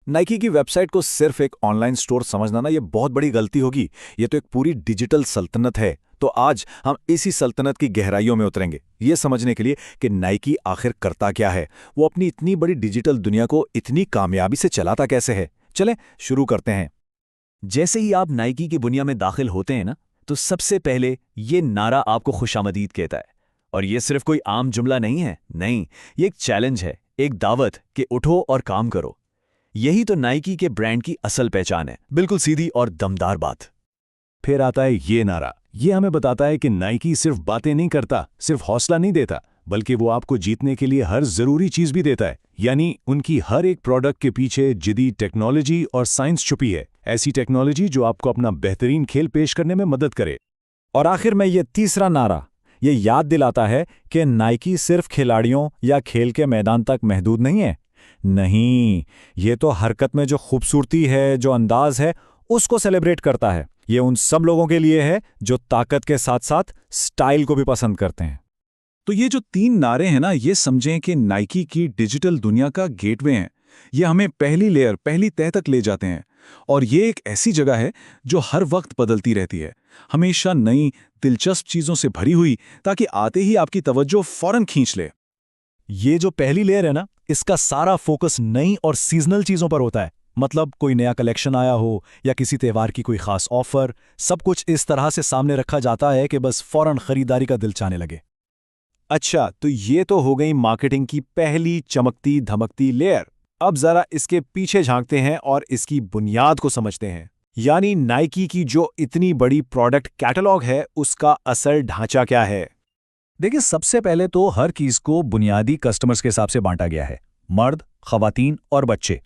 Nike की website को सिर्फ एक ऑनलाइन स्टोर समझना ना ये बहुत बड़ी गलती होगी। ये तो एक पूरी डिजिटल सल्तनत है। तो आज हम इसी सल्तनत की गहराइयों में उतरेंगे, ये समझने के लिए कि नाइकी आखिर करता क्या है, वो अपनी इतनी बड़ी डिजिटल दुनिया को इतनी कामयाबी से चलाता कैसे है। चलें शुरू करते हैं। जैसे ही आप नाइकी की दुनिया में दाखिल होते हैं ना, तो सबसे पहले ये नारा आपको खुशामदीद कहता है। और ये सिर्फ कोई आम जुमला नहीं है, नहीं, ये एक चैलेंज है, एक दावत कि उठो और काम करो। यही तो नाइकी के ब्रांड की असल पहचान है, बिल्कुल सीधी और दमदार बात। फिर आता है ये नारा। ये हमें बताता है कि नाइकी सिर्फ बातें नहीं करता, सिर्फ हौसला नहीं देता, बल्कि वो आपको जीतने के लिए हर जरूरी चीज भी देता है। यानी उनकी हर एक प्रोडक्ट के पीछे जदीद टेक्नोलॉजी और साइंस छुपी है, ऐसी टेक्नोलॉजी जो आपको अपना बेहतरीन खेल पेश करने में मदद करे। और आखिर में ये तीसरा नारा ये याद दिलाता है कि नाइकी सिर्फ खिलाड़ियों या खेल के मैदान तक महदूद नहीं है। नहीं, ये तो हरकत में जो खूबसूरती है, जो अंदाज है, उसको सेलिब्रेट करता है। ये उन सब लोगों के लिए है जो ताकत के साथ साथ स्टाइल को भी पसंद करते हैं। तो ये जो 3 नारे हैं ना, ये समझें कि नाइकी की डिजिटल दुनिया का गेटवे हैं। ये हमें पहली लेयर, पहली तह तक ले जाते हैं। और ये एक ऐसी जगह है जो हर वक्त बदलती रहती है, हमेशा नई दिलचस्प चीजों से भरी हुई, ताकि आते ही आपकी तवज्जो फौरन खींच ले। ये जो पहली लेयर है ना, इसका सारा फोकस नई और सीजनल चीजों पर होता है। मतलब कोई नया कलेक्शन आया हो या किसी त्योहार की कोई खास ऑफर, सब कुछ इस तरह से सामने रखा जाता है कि बस फौरन खरीदारी का दिल चाहने लगे। अच्छा, तो ये तो हो गई मार्केटिंग की पहली चमकती धमकती लेयर। अब जरा इसके पीछे झांकते हैं और इसकी बुनियाद को समझते हैं। यानी नाइकी की जो इतनी बड़ी प्रोडक्ट कैटलॉग है, उसका असल ढांचा क्या है। देखिए, सबसे पहले तो हर चीज को बुनियादी कस्टमर्स के हिसाब से बांटा गया है। मर्द, खवातीन और बच्चे।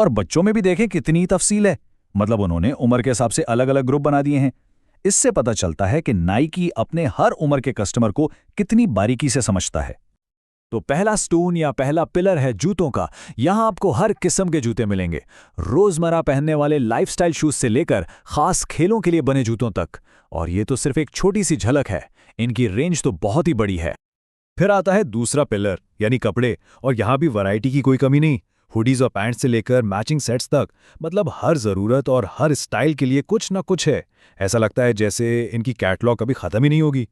और बच्चों में भी देखें कितनी तफसील है। मतलब उन्होंने उम्र के हिसाब से अलग अलग ग्रुप बना दिए हैं। इससे पता चलता है कि नाइकी अपने हर उम्र के कस्टमर को कितनी बारीकी से समझता है। तो पहला स्टोन या पहला पिलर है जूतों का। यहां आपको हर किस्म के जूते मिलेंगे, रोजमर्रा पहनने वाले लाइफस्टाइल शूज से लेकर खास खेलों के लिए बने जूतों तक। और ये तो सिर्फ एक छोटी सी झलक है, इनकी रेंज तो बहुत ही बड़ी है। फिर आता है दूसरा पिलर यानी कपड़े, और यहां भी वैरायटी की कोई कमी नहीं। हुडीज और पैंट्स से लेकर मैचिंग सेट्स तक, मतलब हर जरूरत और हर स्टाइल के लिए कुछ ना कुछ है। ऐसा लगता है जैसे इनकी कैटलॉग कभी खत्म ही नहीं होगी।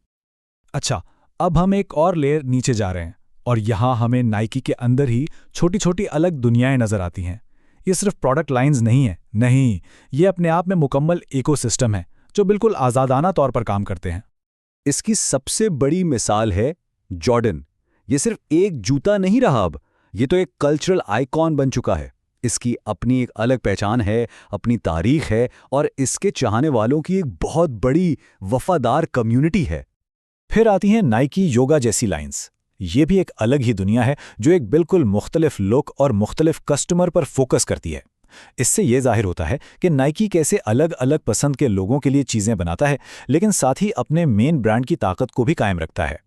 अच्छा, अब हम एक और लेयर नीचे जा रहे हैं और यहां हमें नाइकी के अंदर ही छोटी छोटी अलग दुनियाएं नजर आती हैं। ये सिर्फ प्रोडक्ट लाइंस नहीं है, नहीं, ये अपने आप में मुकम्मल इकोसिस्टम है जो बिल्कुल आजादाना तौर पर काम करते हैं। इसकी सबसे बड़ी मिसाल है जॉर्डन। ये सिर्फ एक जूता नहीं रहा, अब ये तो एक कल्चरल आइकॉन बन चुका है। इसकी अपनी एक अलग पहचान है, अपनी तारीख है, और इसके चाहने वालों की एक बहुत बड़ी वफादार कम्युनिटी है। फिर आती हैं नाइकी योगा जैसी लाइंस। ये भी एक अलग ही दुनिया है जो एक बिल्कुल मुख्तलिफ लुक और मुख्तलिफ कस्टमर पर फोकस करती है। इससे यह जाहिर होता है कि नाइकी कैसे अलग अलग पसंद के लोगों के लिए चीजें बनाता है, लेकिन साथ ही अपने मेन ब्रांड की ताकत को भी कायम रखता है।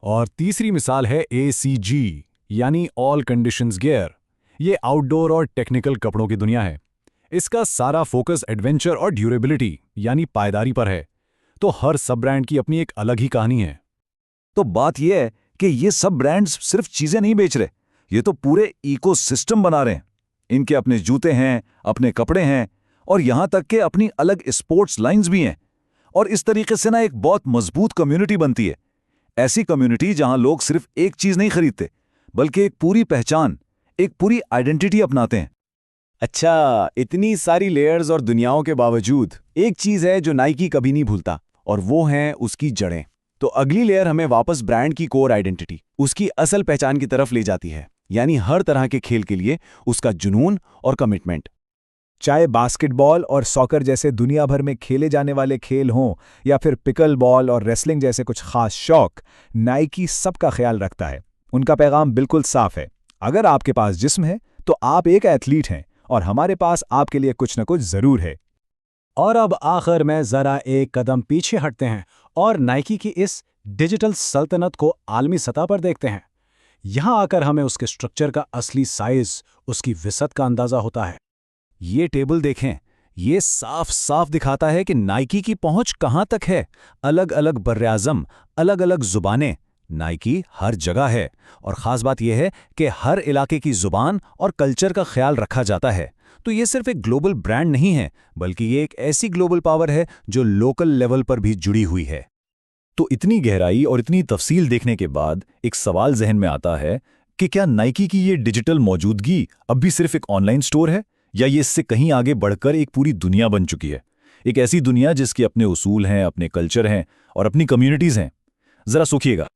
और तीसरी मिसाल है ACG यानी ऑल कंडीशंस गियर। ये आउटडोर और टेक्निकल कपड़ों की दुनिया है। इसका सारा फोकस एडवेंचर और ड्यूरेबिलिटी यानी पायदारी पर है। तो हर सब ब्रांड की अपनी एक अलग ही कहानी है। तो बात यह है कि ये सब ब्रांड्स सिर्फ चीजें नहीं बेच रहे, ये तो पूरे इकोसिस्टम बना रहे हैं। इनके अपने जूते हैं, अपने कपड़े हैं, और यहां तक कि अपनी अलग स्पोर्ट्स लाइंस भी हैं। और इस तरीके से ना एक बहुत मजबूत कम्युनिटी बनती है। ऐसी कम्युनिटी जहां लोग सिर्फ एक चीज नहीं खरीदते, बल्कि एक पूरी पहचान, एक पूरी आइडेंटिटी अपनाते हैं। अच्छा, इतनी सारी लेयर्स और दुनियाओं के बावजूद एक चीज है जो नाइकी कभी नहीं भूलता, और वो है उसकी जड़ें। तो अगली लेयर हमें वापस ब्रांड की कोर आइडेंटिटी, उसकी असल पहचान की तरफ ले जाती है। यानी हर तरह के खेल के लिए उसका जुनून और कमिटमेंट। चाहे बास्केटबॉल और सॉकर जैसे दुनिया भर में खेले जाने वाले खेल हों, या फिर पिकल बॉल और रेसलिंग जैसे कुछ खास शौक, नाइकी सबका ख्याल रखता है। उनका पैगाम बिल्कुल साफ है, अगर आपके पास जिस्म है तो आप एक एथलीट हैं, और हमारे पास आपके लिए कुछ न कुछ जरूर है। और अब आखिर में जरा एक कदम पीछे हटते हैं और नाइकी की इस डिजिटल सल्तनत को आलमी सतह पर देखते हैं। यहां आकर हमें उसके स्ट्रक्चर का असली साइज, उसकी विसत का अंदाजा होता है। ये टेबल देखें, ये साफ साफ दिखाता है कि नाइकी की पहुंच कहां तक है। अलग अलग बर्रे आज़म, अलग अलग जुबानें, नाइकी हर जगह है और ख़ास बात यह है कि हर इलाके की ज़ुबान और कल्चर का ख्याल रखा जाता है। तो ये सिर्फ एक ग्लोबल ब्रांड नहीं है, बल्कि ये एक ऐसी ग्लोबल पावर है जो लोकल लेवल पर भी जुड़ी हुई है। तो इतनी गहराई और इतनी तफसील देखने के बाद एक सवाल जहन में आता है कि क्या नाइकी की ये डिजिटल मौजूदगी अब भी सिर्फ एक ऑनलाइन स्टोर है, या ये इससे कहीं आगे बढ़कर एक पूरी दुनिया बन चुकी है? एक ऐसी दुनिया जिसके अपने उसूल हैं, अपने कल्चर हैं और अपनी कम्युनिटीज़ हैं। ज़रा सोचिएगा।